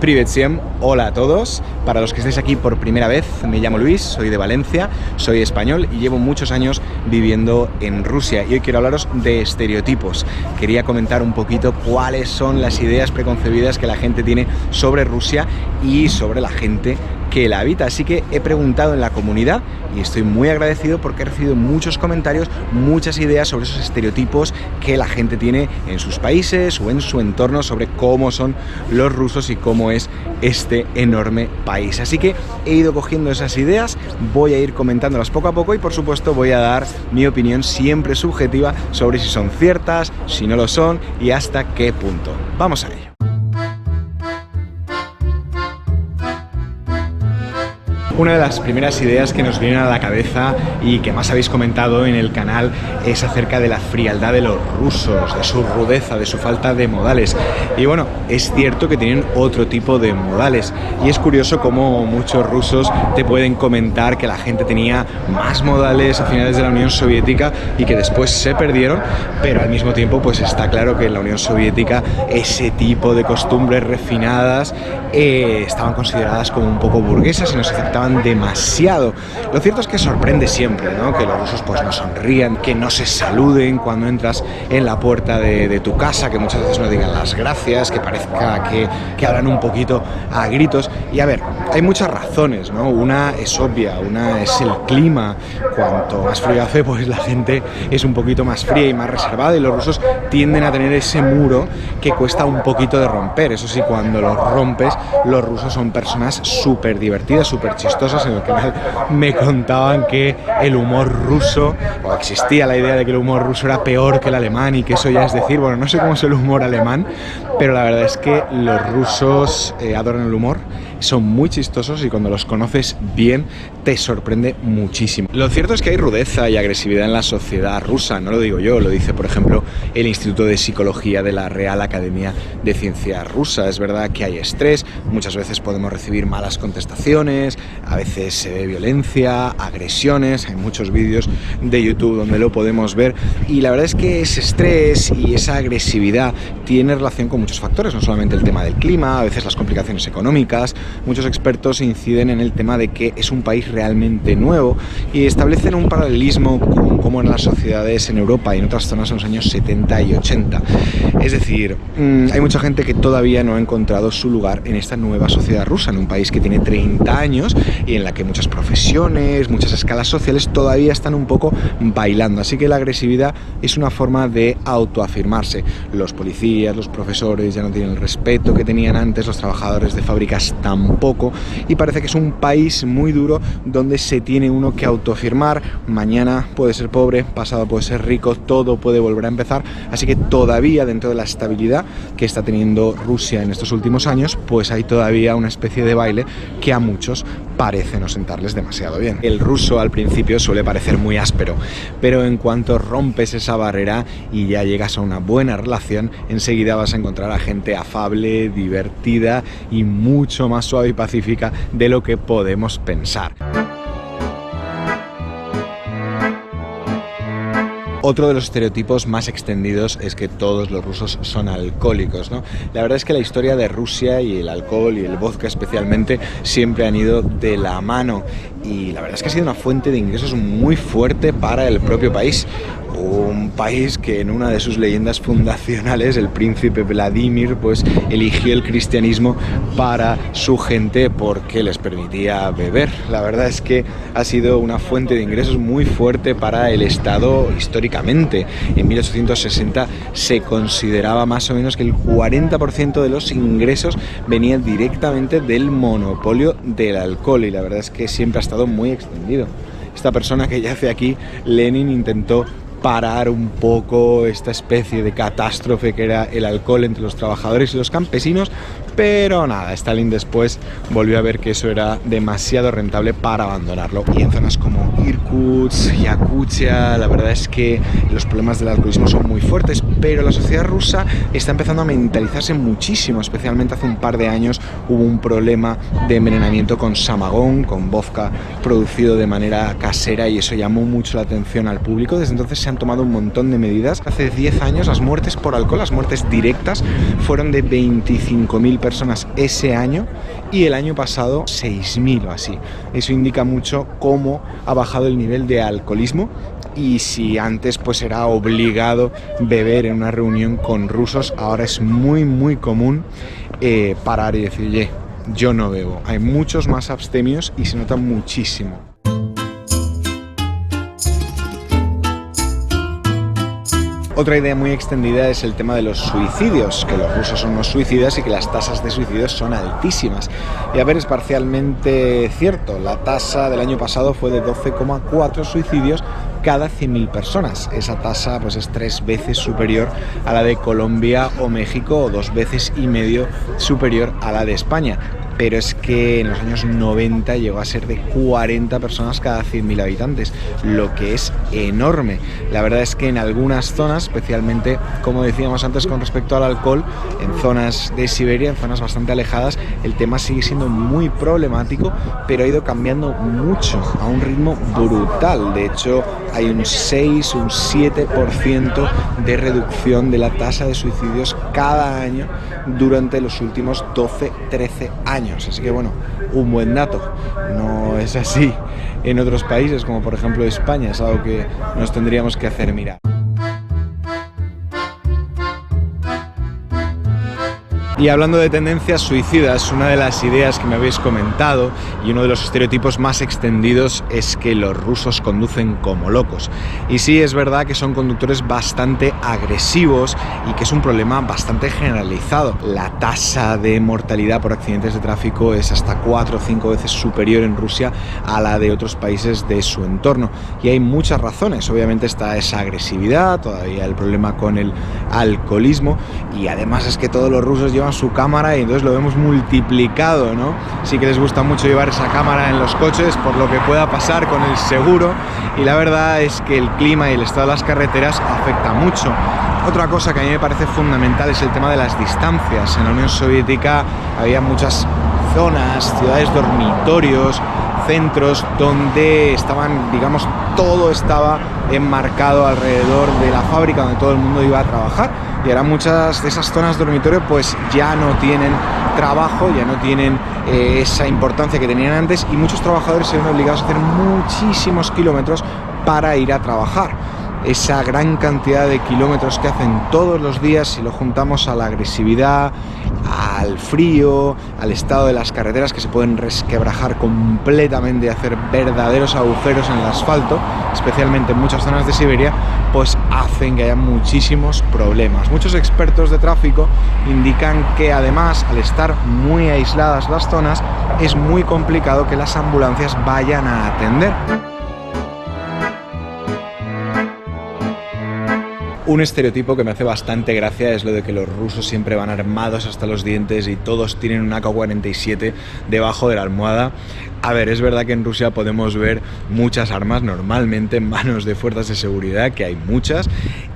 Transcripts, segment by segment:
Privet Siem, hola a todos. Para los que estáis aquí por primera vez, me llamo Luis, soy de Valencia, soy español y llevo muchos años viviendo en Rusia. Y hoy quiero hablaros de estereotipos. Quería comentar un poquito cuáles son las ideas preconcebidas que la gente tiene sobre Rusia y sobre la gente que la habita. Así que he preguntado en la comunidad y estoy muy agradecido porque he recibido muchos comentarios, muchas ideas sobre esos estereotipos que la gente tiene en sus países o en su entorno sobre cómo son los rusos y cómo es este enorme país. Así que he ido cogiendo esas ideas, voy a ir comentándolas poco a poco y por supuesto voy a dar mi opinión siempre subjetiva sobre si son ciertas, si no lo son y hasta qué punto. Vamos a ello. Una de las primeras ideas que nos vienen a la cabeza y que más habéis comentado en el canal es acerca de la frialdad de los rusos, de su rudeza, de su falta de modales. Y bueno, es cierto que tienen otro tipo de modales y es curioso cómo muchos rusos te pueden comentar que la gente tenía más modales a finales de la Unión Soviética y que después se perdieron, pero al mismo tiempo pues está claro que en la Unión Soviética ese tipo de costumbres refinadas estaban consideradas como un poco burguesas y no se aceptaban demasiado. Lo cierto es que sorprende siempre, ¿no? Que los rusos pues no sonrían, que no se saluden cuando entras en la puerta de tu casa, que muchas veces no digan las gracias, que parezca que hablan un poquito a gritos. Y a ver, hay muchas razones, ¿no? Una es obvia, una es el clima. Cuanto más frío hace, pues la gente es un poquito más fría y más reservada y los rusos tienden a tener ese muro que cuesta un poquito de romper. Eso sí, cuando lo rompes, los rusos son personas súper divertidas, súper chistosas. En el canal me contaban que el humor ruso, o existía la idea de que el humor ruso era peor que el alemán y que eso ya es decir, bueno, no sé cómo es el humor alemán, pero la verdad es que los rusos adoran el humor, son muy chistosos y cuando los conoces bien te sorprende muchísimo. Lo cierto es que hay rudeza y agresividad en la sociedad rusa, no lo digo yo, lo dice por ejemplo el Instituto de Psicología de la Real Academia de Ciencias Rusa. Es verdad que hay estrés, muchas veces podemos recibir malas contestaciones, a veces se ve violencia, agresiones, hay muchos vídeos de YouTube donde lo podemos ver y la verdad es que ese estrés y esa agresividad tiene relación con muchos factores, no solamente el tema del clima, a veces las complicaciones económicas. Muchos expertos inciden en el tema de que es un país realmente nuevo y establecen un paralelismo con cómo eran las sociedades en Europa y en otras zonas en los años 70 y 80. Es decir, hay mucha gente que todavía no ha encontrado su lugar en esta nueva sociedad rusa, en un país que tiene 30 años y en la que muchas profesiones, muchas escalas sociales todavía están un poco bailando. Así que la agresividad es una forma de autoafirmarse. Los policías, los profesores ya no tienen el respeto que tenían antes, los trabajadores de fábricas tampoco, y parece que es un país muy duro donde se tiene uno que autoafirmar. Mañana puede ser pobre, pasado puede ser rico, todo puede volver a empezar, así que todavía dentro de la estabilidad que está teniendo Rusia en estos últimos años, pues hay todavía una especie de baile que a muchos parece no sentarles demasiado bien. El ruso al principio suele parecer muy áspero, pero en cuanto rompes esa barrera y ya llegas a una buena relación, enseguida vas a encontrar a gente afable, divertida y mucho más suave y pacífica de lo que podemos pensar. Otro de los estereotipos más extendidos es que todos los rusos son alcohólicos, ¿no? La verdad es que la historia de Rusia y el alcohol y el vodka especialmente siempre han ido de la mano y la verdad es que ha sido una fuente de ingresos muy fuerte para el propio país. Un país que en una de sus leyendas fundacionales, el príncipe Vladimir, pues eligió el cristianismo para su gente porque les permitía beber. La verdad es que ha sido una fuente de ingresos muy fuerte para el Estado históricamente. En 1860 se consideraba más o menos que el 40% de los ingresos venía directamente del monopolio del alcohol y la verdad es que siempre ha estado muy extendido. Esta persona que yace aquí, Lenin, intentó parar un poco esta especie de catástrofe que era el alcohol entre los trabajadores y los campesinos, pero nada, Stalin después volvió a ver que eso era demasiado rentable para abandonarlo. Y en zonas como Irkutsk, Yakutia, la verdad es que los problemas del alcoholismo son muy fuertes, pero la sociedad rusa está empezando a mentalizarse muchísimo, especialmente hace un par de años hubo un problema de envenenamiento con samagón, con vodka producido de manera casera, y eso llamó mucho la atención al público. Desde entonces se han tomado un montón de medidas. Hace 10 años las muertes por alcohol, las muertes directas, fueron de 25.000 personas personas ese año y el año pasado 6.000 o así. Eso indica mucho cómo ha bajado el nivel de alcoholismo. Y si antes pues era obligado beber en una reunión con rusos, ahora es muy común parar y decir, oye, yo no bebo. Hay muchos más abstemios y se nota muchísimo. Otra idea muy extendida es el tema de los suicidios, que los rusos son unos suicidas y que las tasas de suicidios son altísimas. Y a ver, es parcialmente cierto, la tasa del año pasado fue de 12,4 suicidios cada 100.000 personas. Esa tasa pues es 3 veces superior a la de Colombia o México o 2,5 veces superior a la de España. Pero es que en los años 90 llegó a ser de 40 personas cada 100.000 habitantes, lo que es enorme. La verdad es que en algunas zonas, especialmente, como decíamos antes con respecto al alcohol, en zonas de Siberia, en zonas bastante alejadas, el tema sigue siendo muy problemático, pero ha ido cambiando mucho, a un ritmo brutal. De hecho, hay un 6, un 7% de reducción de la tasa de suicidios cada año durante los últimos 12-13 años. Así que bueno, un buen dato. No es así en otros países, como por ejemplo España, es algo que nos tendríamos que hacer mirar. Y hablando de tendencias suicidas, una de las ideas que me habéis comentado y uno de los estereotipos más extendidos es que los rusos conducen como locos. Y sí, es verdad que son conductores bastante agresivos y que es un problema bastante generalizado. La tasa de mortalidad por accidentes de tráfico es hasta 4 o 5 veces superior en Rusia a la de otros países de su entorno. Y hay muchas razones. Obviamente está esa agresividad, todavía el problema con el alcoholismo y además es que todos los rusos llevan su cámara y entonces lo vemos multiplicado, ¿no? Sí que les gusta mucho llevar esa cámara en los coches por lo que pueda pasar con el seguro y la verdad es que el clima y el estado de las carreteras afecta mucho. Otra cosa que a mí me parece fundamental es el tema de las distancias. En la Unión Soviética había muchas zonas, ciudades dormitorios, centros donde estaban, digamos, todo estaba enmarcado alrededor de la fábrica donde todo el mundo iba a trabajar y ahora muchas de esas zonas dormitorio pues ya no tienen trabajo, ya no tienen esa importancia que tenían antes y muchos trabajadores se ven obligados a hacer muchísimos kilómetros para ir a trabajar. Esa gran cantidad de kilómetros que hacen todos los días, si lo juntamos a la agresividad, al frío, al estado de las carreteras que se pueden resquebrajar completamente y hacer verdaderos agujeros en el asfalto, especialmente en muchas zonas de Siberia, pues hacen que haya muchísimos problemas. Muchos expertos de tráfico indican que además, al estar muy aisladas las zonas, es muy complicado que las ambulancias vayan a atender. Un estereotipo que me hace bastante gracia es lo de que los rusos siempre van armados hasta los dientes y todos tienen un AK-47 debajo de la almohada. A ver, es verdad que en Rusia podemos ver muchas armas normalmente en manos de fuerzas de seguridad, que hay muchas,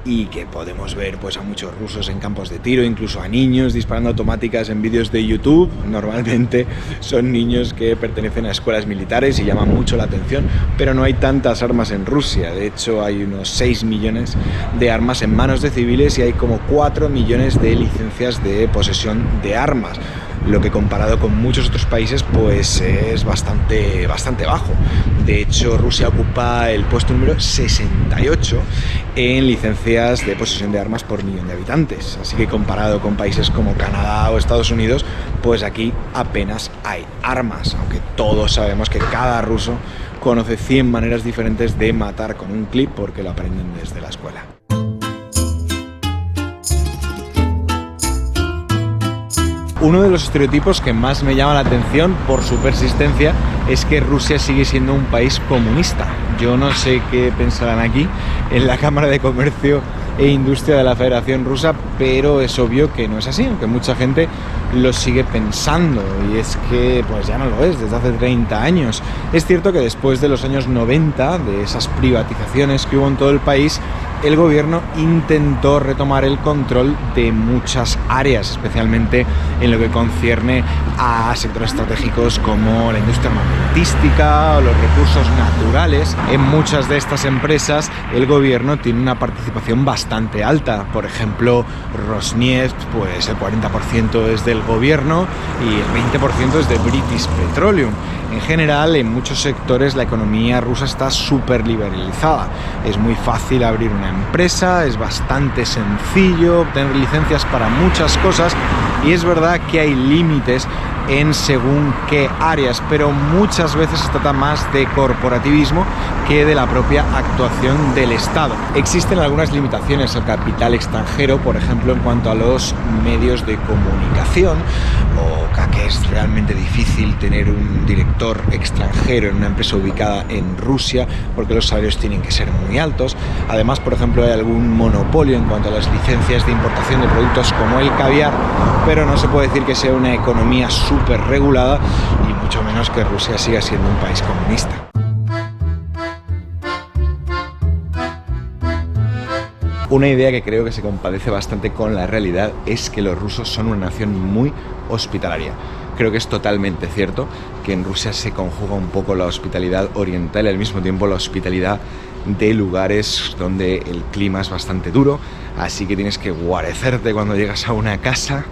y que podemos ver pues a muchos rusos en campos de tiro, incluso a niños disparando automáticas en vídeos de YouTube. Normalmente son niños que pertenecen a escuelas militares y llaman mucho la atención, pero no hay tantas armas en Rusia. De hecho, hay unos 6 millones de armas en manos de civiles y hay como 4 millones de licencias de posesión de armas, lo que comparado con muchos otros países pues es bastante bajo. De hecho, Rusia ocupa el puesto número 68 en licencias de posesión de armas por millón de habitantes, así que comparado con países como Canadá o Estados Unidos, pues aquí apenas hay armas, aunque todos sabemos que cada ruso conoce 100 maneras diferentes de matar con un clip porque lo aprenden desde la escuela. Uno de los estereotipos que más me llama la atención por su persistencia es que Rusia sigue siendo un país comunista. Yo no sé qué pensarán aquí en la Cámara de Comercio e Industria de la Federación Rusa, pero es obvio que no es así, aunque mucha gente lo sigue pensando, y es que pues ya no lo es desde hace 30 años. Es cierto que después de los años 90, de esas privatizaciones que hubo en todo el país, el gobierno intentó retomar el control de muchas áreas, especialmente en lo que concierne a sectores estratégicos como la industria armamentística o los recursos naturales. En muchas de estas empresas el gobierno tiene una participación bastante alta. Por ejemplo, Rosneft, pues el 40% es del gobierno y el 20% es de British Petroleum. En general, en muchos sectores la economía rusa está súper liberalizada. Es muy fácil abrir una empresa, es bastante sencillo obtener licencias para muchas cosas y es verdad que hay límites en según qué áreas, pero muchas veces se trata más de corporativismo que de la propia actuación del Estado. Existen algunas limitaciones al capital extranjero, por ejemplo, en cuanto a los medios de comunicación, o que es realmente difícil tener un director extranjero en una empresa ubicada en Rusia, porque los salarios tienen que ser muy altos. Además, por ejemplo, hay algún monopolio en cuanto a las licencias de importación de productos como el caviar, pero no se puede decir que sea una economía súper regulada y mucho menos que Rusia siga siendo un país comunista. Una idea que creo que se compadece bastante con la realidad es que los rusos son una nación muy hospitalaria. Creo que es totalmente cierto que en Rusia se conjuga un poco la hospitalidad oriental y al mismo tiempo la hospitalidad de lugares donde el clima es bastante duro, así que tienes que guarecerte cuando llegas a una casa,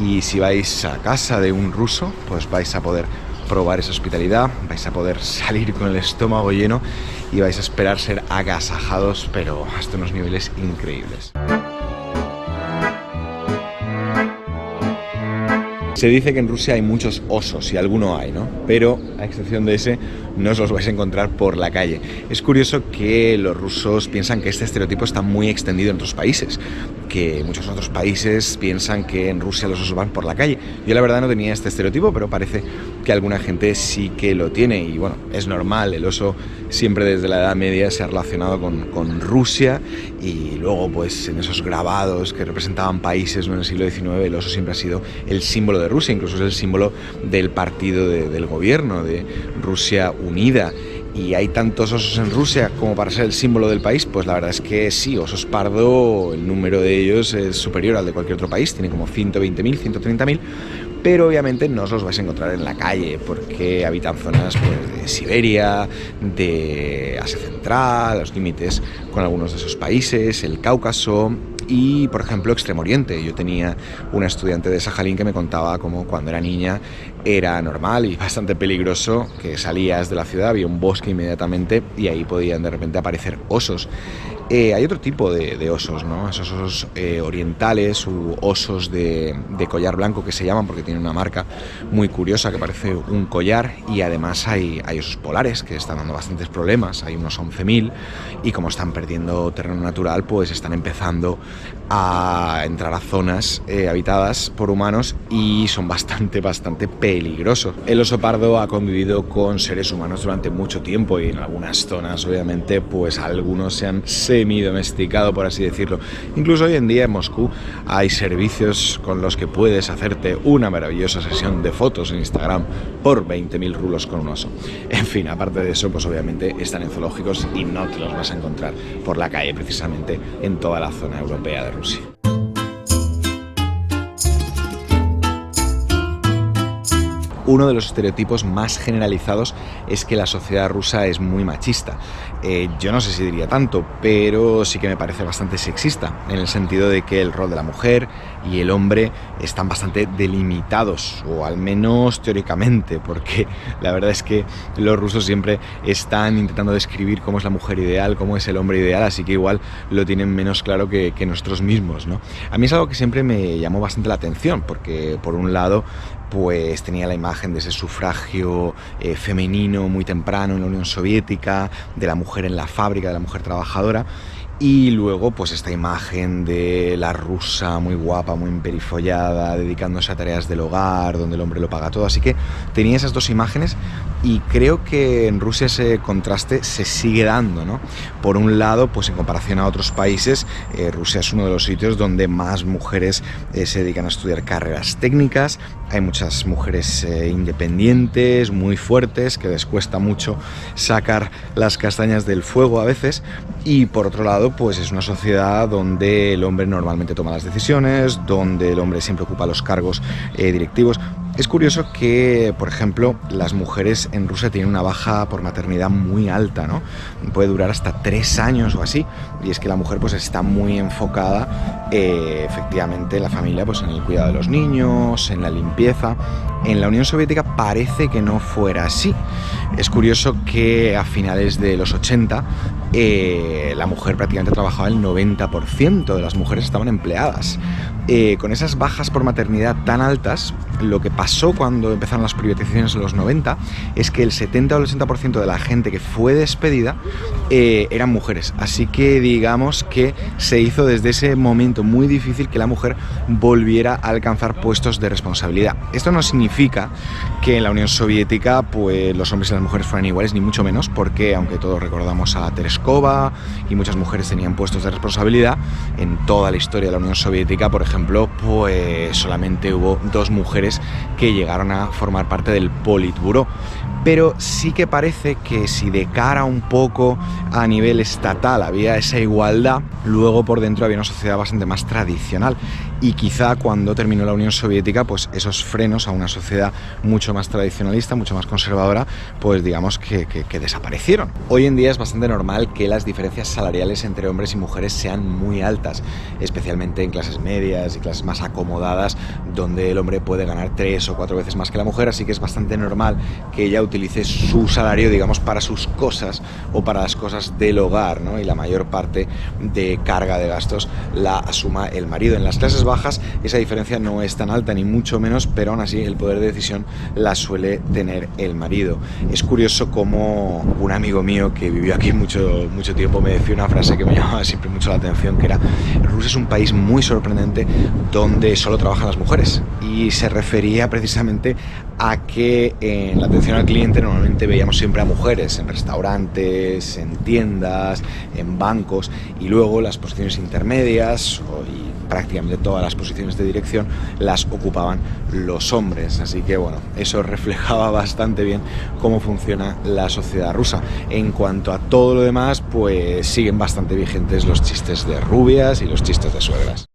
y si vais a casa de un ruso, pues vais a poder probar esa hospitalidad, vais a poder salir con el estómago lleno y vais a esperar ser agasajados, pero hasta unos niveles increíbles. Se dice que en Rusia hay muchos osos, y alguno hay, ¿no? Pero, a excepción de ese, no os los vais a encontrar por la calle. Es curioso que los rusos piensan que este estereotipo está muy extendido en otros países, que muchos otros países piensan que en Rusia los osos van por la calle. Yo la verdad no tenía este estereotipo, pero parece que alguna gente sí que lo tiene, y bueno, es normal. El oso siempre desde la Edad Media se ha relacionado con Rusia, y luego pues en esos grabados que representaban países, ¿no?, en el siglo XIX, el oso siempre ha sido el símbolo de Rusia, incluso es el símbolo del partido del gobierno, de Rusia Unida. ¿Y hay tantos osos en Rusia como para ser el símbolo del país? Pues la verdad es que sí. Osos pardo, el número de ellos es superior al de cualquier otro país, tiene como 120.000, 130.000, pero obviamente no os los vais a encontrar en la calle porque habitan zonas pues, de Siberia, de Asia Central, los límites con algunos de esos países, el Cáucaso y, por ejemplo, Extremo Oriente. Yo tenía una estudiante de Sajalín que me contaba cómo cuando era niña era normal y bastante peligroso que salías de la ciudad, había un bosque inmediatamente y ahí podían de repente aparecer osos. Hay otro tipo de osos, ¿no? Esos osos orientales u osos de collar blanco que se llaman porque tienen una marca muy curiosa que parece un collar, y además hay osos polares que están dando bastantes problemas, hay unos 11.000 y como están perdiendo terreno natural pues están empezando a entrar a zonas habitadas por humanos y son bastante peligrosos. El oso pardo ha convivido con seres humanos durante mucho tiempo y en algunas zonas obviamente pues algunos se han semi-domesticado, por así decirlo. Incluso hoy en día en Moscú hay servicios con los que puedes hacerte una maravillosa sesión de fotos en Instagram por 20.000 rulos con un oso. En fin, aparte de eso, pues obviamente están en zoológicos y no te los vas a encontrar por la calle, precisamente en toda la zona europea de Rusia. Uno de los estereotipos más generalizados es que la sociedad rusa es muy machista. Yo no sé si diría tanto, pero sí que me parece bastante sexista, en el sentido de que el rol de la mujer y el hombre están bastante delimitados, o al menos teóricamente, porque la verdad es que los rusos siempre están intentando describir cómo es la mujer ideal, cómo es el hombre ideal, así que igual lo tienen menos claro que nosotros mismos, ¿no? A mí es algo que siempre me llamó bastante la atención, porque por un lado pues tenía la imagen de ese sufragio femenino muy temprano en la Unión Soviética, de la mujer en la fábrica, de la mujer trabajadora, y luego pues esta imagen de la rusa muy guapa, muy emperifollada, dedicándose a tareas del hogar, donde el hombre lo paga todo. Así que tenía esas dos imágenes, y creo que en Rusia ese contraste se sigue dando, ¿no? Por un lado, pues en comparación a otros países, Rusia es uno de los sitios donde más mujeres se dedican a estudiar carreras técnicas. Hay muchas mujeres independientes, muy fuertes, que les cuesta mucho sacar las castañas del fuego a veces. Y por otro lado, pues es una sociedad donde el hombre normalmente toma las decisiones, donde el hombre siempre ocupa los cargos directivos. Es curioso que, por ejemplo, las mujeres en Rusia tienen una baja por maternidad muy alta, ¿no? Puede durar hasta 3 años o así, y es que la mujer pues está muy enfocada efectivamente en la familia, pues en el cuidado de los niños, en la limpieza. En la Unión Soviética parece que no fuera así. Es curioso que a finales de los 80 la mujer prácticamente trabajaba, el 90% de las mujeres estaban empleadas. Con esas bajas por maternidad tan altas, lo que pasó cuando empezaron las privatizaciones en los 90 es que el 70 o el 80% de la gente que fue despedida eran mujeres. Así que digamos que se hizo desde ese momento muy difícil que la mujer volviera a alcanzar puestos de responsabilidad. Esto no significa que en la Unión Soviética pues los hombres y las mujeres fueran iguales, ni mucho menos, porque aunque todos recordamos a Tereskova y muchas mujeres tenían puestos de responsabilidad, en toda la historia de la Unión Soviética, por ejemplo, pues solamente hubo 2 mujeres que llegaron a formar parte del Politburó. Pero sí que parece que si de cara un poco a nivel estatal había esa igualdad, luego por dentro había una sociedad bastante más tradicional, y quizá cuando terminó la Unión Soviética, pues esos frenos a una sociedad mucho más tradicionalista, mucho más conservadora, pues digamos que desaparecieron. Hoy en día es bastante normal que las diferencias salariales entre hombres y mujeres sean muy altas, especialmente en clases medias y clases más acomodadas, donde el hombre puede ganar 3 o 4 veces más que la mujer, así que es bastante normal que ella utilice su salario, digamos, para sus cosas o para las cosas del hogar, ¿no? Y la mayor parte de carga de gastos la asuma el marido. En las clases bajas esa diferencia no es tan alta, ni mucho menos, pero aún así el poder de decisión la suele tener el marido. Es curioso como un amigo mío que vivió aquí mucho tiempo me decía una frase que me llamaba siempre mucho la atención, que era: Rusia es un país muy sorprendente donde solo trabajan las mujeres, y se refería precisamente a que en la atención al cliente normalmente veíamos siempre a mujeres en restaurantes, en tiendas, en bancos, y luego las posiciones intermedias y prácticamente todas las posiciones de dirección las ocupaban los hombres. Así que bueno, eso reflejaba bastante bien cómo funciona la sociedad rusa. En cuanto a todo lo demás, pues siguen bastante vigentes los chistes de rubias y los chistes de suegras.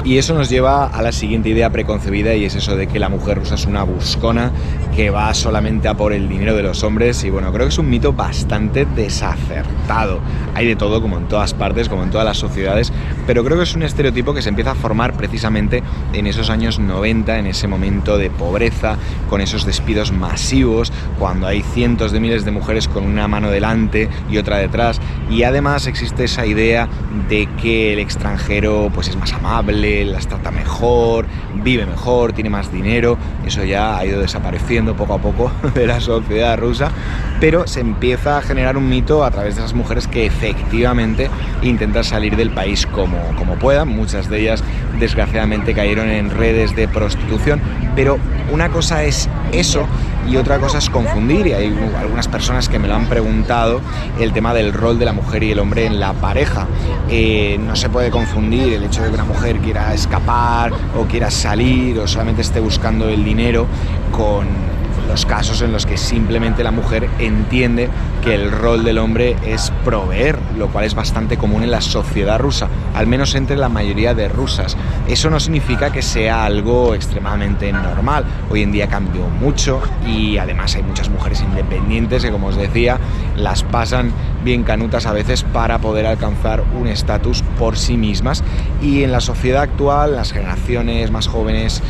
Y eso nos lleva a la siguiente idea preconcebida, y es eso de que la mujer rusa es una buscona que va solamente a por el dinero de los hombres. Y bueno, creo que es un mito bastante desacertado. Hay de todo, como en todas partes, como en todas las sociedades, pero creo que es un estereotipo que se empieza a formar precisamente en esos años 90, en ese momento de pobreza, con esos despidos masivos, cuando hay cientos de miles de mujeres con una mano delante y otra detrás. Y además existe esa idea de que el extranjero pues es más amable, las trata mejor, vive mejor, tiene más dinero. Eso ya ha ido desapareciendo poco a poco de la sociedad rusa, pero se empieza a generar un mito a través de esas mujeres que efectivamente intentan salir del país como puedan. Muchas de ellas desgraciadamente cayeron en redes de prostitución, pero una cosa es eso y otra cosa es confundir, y hay algunas personas que me lo han preguntado, el tema del rol de la mujer y el hombre en la pareja. No se puede confundir el hecho de que una mujer quiera escapar o quiera salir o solamente esté buscando el dinero con los casos en los que simplemente la mujer entiende que el rol del hombre es proveer, lo cual es bastante común en la sociedad rusa, al menos entre la mayoría de rusas. Eso no significa que sea algo extremadamente normal. Hoy en día cambió mucho, y además hay muchas mujeres independientes que, como os decía, las pasan bien canutas a veces para poder alcanzar un estatus por sí mismas. Y en la sociedad actual, las generaciones más jóvenes,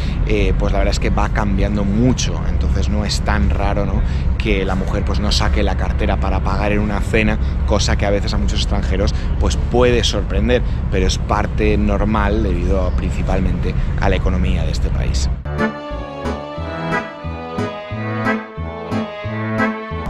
pues la verdad es que va cambiando mucho. Entonces no es tan raro, ¿no?, que la mujer pues no saque la cartera para pagar en una cena, cosa que a veces a muchos extranjeros pues puede sorprender, pero es parte normal debido principalmente a la economía de este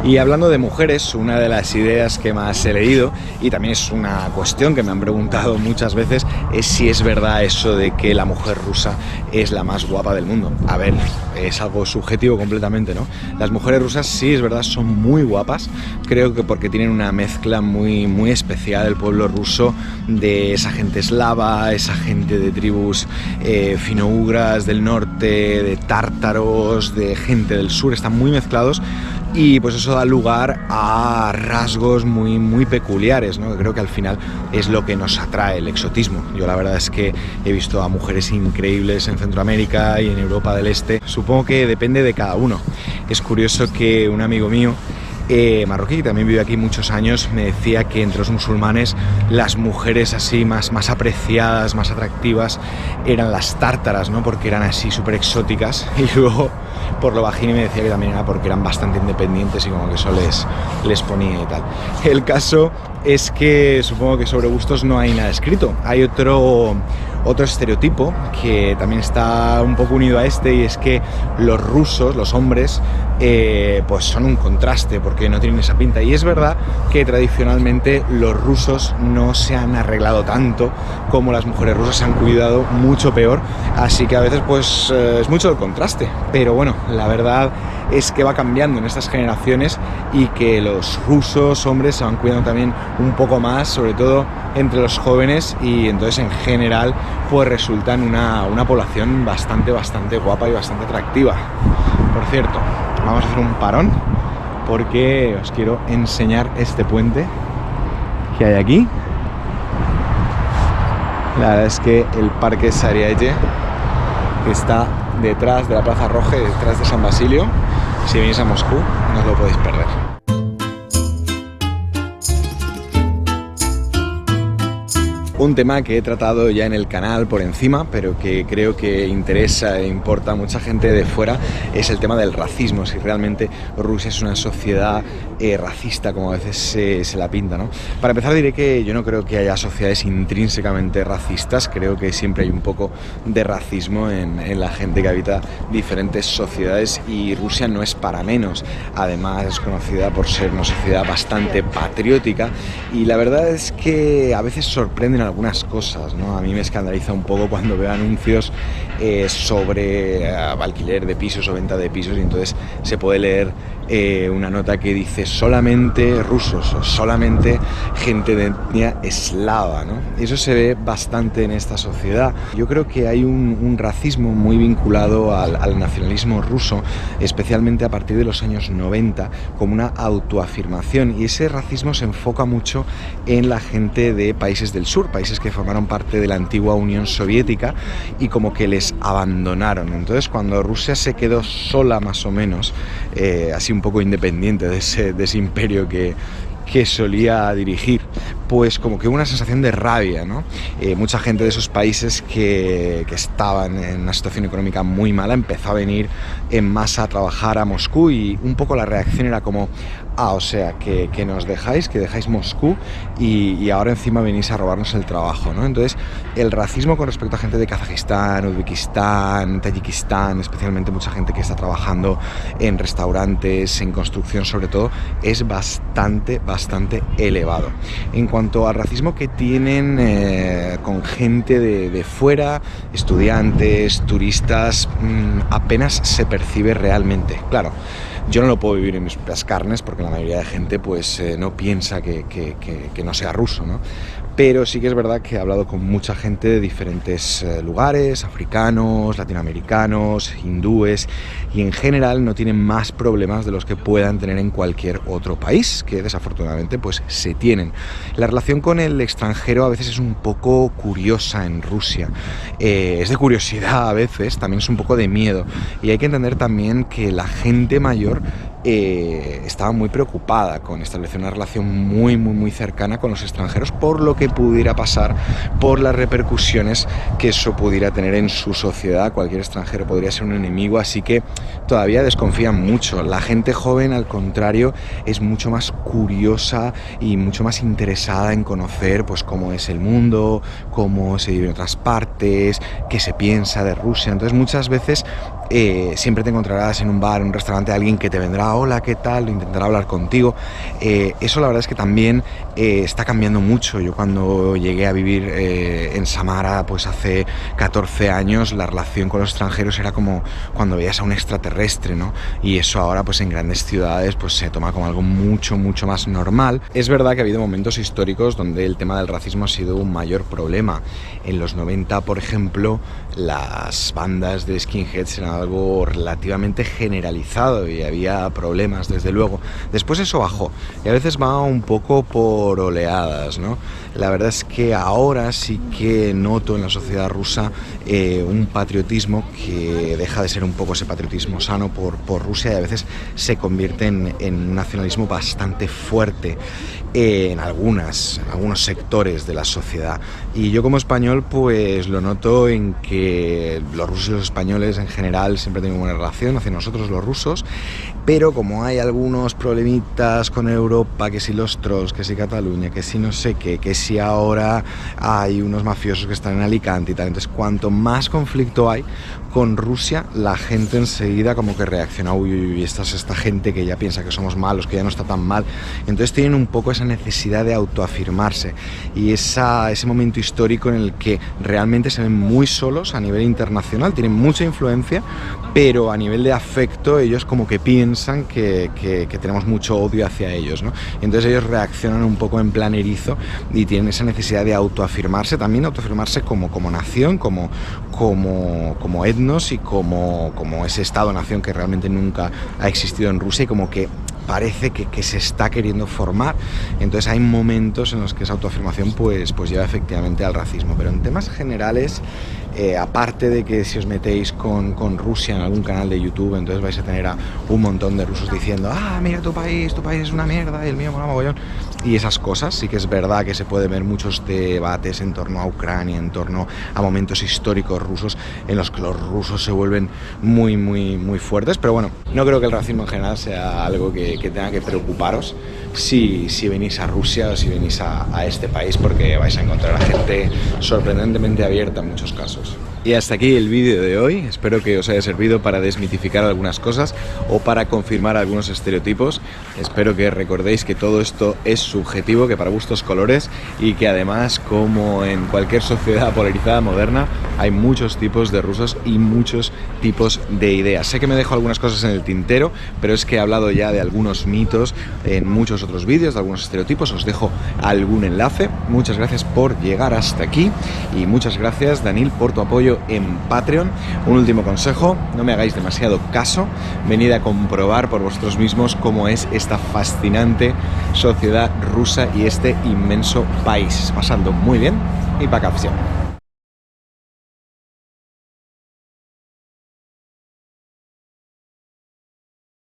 Y hablando de mujeres, una de las ideas que más he leído, y también es una cuestión que me han preguntado muchas veces, es si es verdad eso de que la mujer rusa es la más guapa del mundo. A ver, es algo subjetivo completamente, ¿no? Las mujeres rusas sí, es verdad, son muy guapas, creo que porque tienen una mezcla muy, muy especial, el pueblo ruso, de esa gente eslava, esa gente de tribus finougras del norte, de tártaros, de gente del sur, están muy mezclados. Y pues eso da lugar a rasgos muy, muy peculiares, ¿no? Creo que al final es lo que nos atrae, el exotismo. Yo la verdad es que he visto a mujeres increíbles en Centroamérica y en Europa del Este. Supongo que depende de cada uno. Es curioso que un amigo mío marroquí, que también vive aquí muchos años, me decía que entre los musulmanes las mujeres así más apreciadas, más atractivas eran las tártaras, ¿no? Porque eran así súper exóticas, y luego por lo bajín me decía que también era porque eran bastante independientes y como que eso les ponía y tal. El caso es que supongo que sobre gustos no hay nada escrito. Hay otro estereotipo que también está un poco unido a este, y es que los rusos, los hombres, pues son un contraste porque no tienen esa pinta. Y es verdad que tradicionalmente los rusos no se han arreglado tanto como las mujeres rusas, se han cuidado mucho peor, así que a veces pues es mucho el contraste. Pero bueno, la verdad es que va cambiando en estas generaciones y que los rusos hombres se van cuidando también un poco más, sobre todo entre los jóvenes, y entonces en general pues resultan una población bastante guapa y bastante atractiva. Por cierto, vamos a hacer un parón porque os quiero enseñar este puente que hay aquí. La verdad es que el Parque Sariaye, que está detrás de la Plaza Roja, detrás de San Basilio, si venís a Moscú no os lo podéis perder. Un tema que he tratado ya en el canal por encima, pero que creo que interesa e importa a mucha gente de fuera, es el tema del racismo, si realmente Rusia es una sociedad racista, como a veces se la pinta, ¿no? Para empezar diré que yo no creo que haya sociedades intrínsecamente racistas, creo que siempre hay un poco de racismo en la gente que habita diferentes sociedades, y Rusia no es para menos. Además es conocida por ser una sociedad bastante patriótica, y la verdad es que a veces sorprenden algunas cosas, ¿no? A mí me escandaliza un poco cuando veo anuncios sobre alquiler de pisos o venta de pisos, y entonces se puede leer una nota que dice solamente rusos o solamente gente de etnia eslava, ¿no? Eso se ve bastante en esta sociedad. Yo creo que hay un racismo muy vinculado al nacionalismo ruso, especialmente a partir de los años 90, como una autoafirmación, y ese racismo se enfoca mucho en la gente de países del sur, países que formaron parte de la antigua Unión Soviética y como que les abandonaron. Entonces cuando Rusia se quedó sola más o menos, así un poco independiente de ese imperio que solía dirigir, pues como que hubo una sensación de rabia, ¿no? Mucha gente de esos países que estaban en una situación económica muy mala empezó a venir en masa a trabajar a Moscú, y un poco la reacción era como, o sea, que nos dejáis, que dejáis Moscú y ahora encima venís a robarnos el trabajo, ¿no? Entonces el racismo con respecto a gente de Kazajistán, Uzbekistán, Tayikistán, especialmente mucha gente que está trabajando en restaurantes, en construcción sobre todo, es bastante elevado. En cuanto al racismo que tienen con gente de fuera, estudiantes, turistas, apenas se percibe realmente. Claro, yo no lo puedo vivir en mis propias carnes porque la mayoría de gente pues no piensa que no sea ruso, ¿no? Pero sí que es verdad que he hablado con mucha gente de diferentes lugares, africanos, latinoamericanos, hindúes, y en general no tienen más problemas de los que puedan tener en cualquier otro país, que desafortunadamente pues se tienen. La relación con el extranjero a veces es un poco curiosa en Rusia, es de curiosidad a veces, también es un poco de miedo, y hay que entender también que la gente mayor estaba muy preocupada con establecer una relación muy cercana con los extranjeros, por lo que pudiera pasar, por las repercusiones que eso pudiera tener en su sociedad. Cualquier extranjero podría ser un enemigo, así que todavía desconfían mucho. La gente joven, al contrario, es mucho más curiosa y mucho más interesada en conocer pues cómo es el mundo, cómo se vive en otras partes, qué se piensa de Rusia. Entonces muchas veces siempre te encontrarás en un bar, en un restaurante, alguien que te vendrá, hola, ¿qué tal?, intentará hablar contigo. Eso la verdad es que también está cambiando mucho. Yo cuando llegué a vivir en Samara, pues hace 14 años, la relación con los extranjeros era como cuando veías a un extraterrestre, ¿no? Y eso ahora pues en grandes ciudades pues se toma como algo mucho más normal. Es verdad que ha habido momentos históricos donde el tema del racismo ha sido un mayor problema. En los 90, por ejemplo, las bandas de skinheads eran algo relativamente generalizado y había problemas, desde luego. Después eso bajó y a veces va un poco por oleadas, ¿no? La verdad es que ahora sí que noto en la sociedad rusa un patriotismo que deja de ser un poco ese patriotismo sano por Rusia y a veces se convierte en un nacionalismo bastante fuerte en algunos sectores de la sociedad. Y yo como español pues lo noto en que los rusos y los españoles en general siempre tienen buena relación hacia nosotros los rusos, pero como hay algunos problemitas con Europa, que si los trolls, que si Cataluña, que si no sé qué, que si ahora hay unos mafiosos que están en Alicante y tal, entonces cuanto más conflicto hay con Rusia, la gente enseguida como que reacciona, uy, esta es esta gente que ya piensa que somos malos, que ya no está tan mal, entonces tienen un poco esa necesidad de autoafirmarse y ese momento histórico en el que realmente se ven muy solos a nivel internacional, tienen mucha influencia, pero a nivel de afecto ellos como que piensan que tenemos mucho odio hacia ellos, ¿no? Entonces ellos reaccionan un poco en plan erizo y tienen esa necesidad de autoafirmarse, también autoafirmarse como nación, como etnos y como ese estado-nación que realmente nunca ha existido en Rusia y como que parece que se está queriendo formar. Entonces hay momentos en los que esa autoafirmación pues lleva efectivamente al racismo, pero en temas generales, aparte de que si os metéis con Rusia en algún canal de YouTube, entonces vais a tener a un montón de rusos diciendo, mira tu país es una mierda y el mío mola mogollón, y esas cosas. Sí que es verdad que se pueden ver muchos debates en torno a Ucrania, en torno a momentos históricos rusos en los que los rusos se vuelven muy fuertes, pero bueno, no creo que el racismo en general sea algo que tenga que preocuparos si venís a Rusia o si venís a este país, porque vais a encontrar a gente sorprendentemente abierta en muchos casos. Y hasta aquí el vídeo de hoy, espero que os haya servido para desmitificar algunas cosas o para confirmar algunos estereotipos. Espero que recordéis que todo esto es subjetivo, que para gustos colores, y que además, como en cualquier sociedad polarizada moderna, hay muchos tipos de rusos y muchos tipos de ideas. Sé que me dejo algunas cosas en el tintero, pero es que he hablado ya de algunos mitos en muchos otros vídeos, de algunos estereotipos, os dejo algún enlace. Muchas gracias por llegar hasta aquí y muchas gracias, Daniel, por tu apoyo en Patreon. Un último consejo, no me hagáis demasiado caso, venid a comprobar por vosotros mismos cómo es esta fascinante sociedad rusa y este inmenso país. Pasadlo muy bien y pacafción.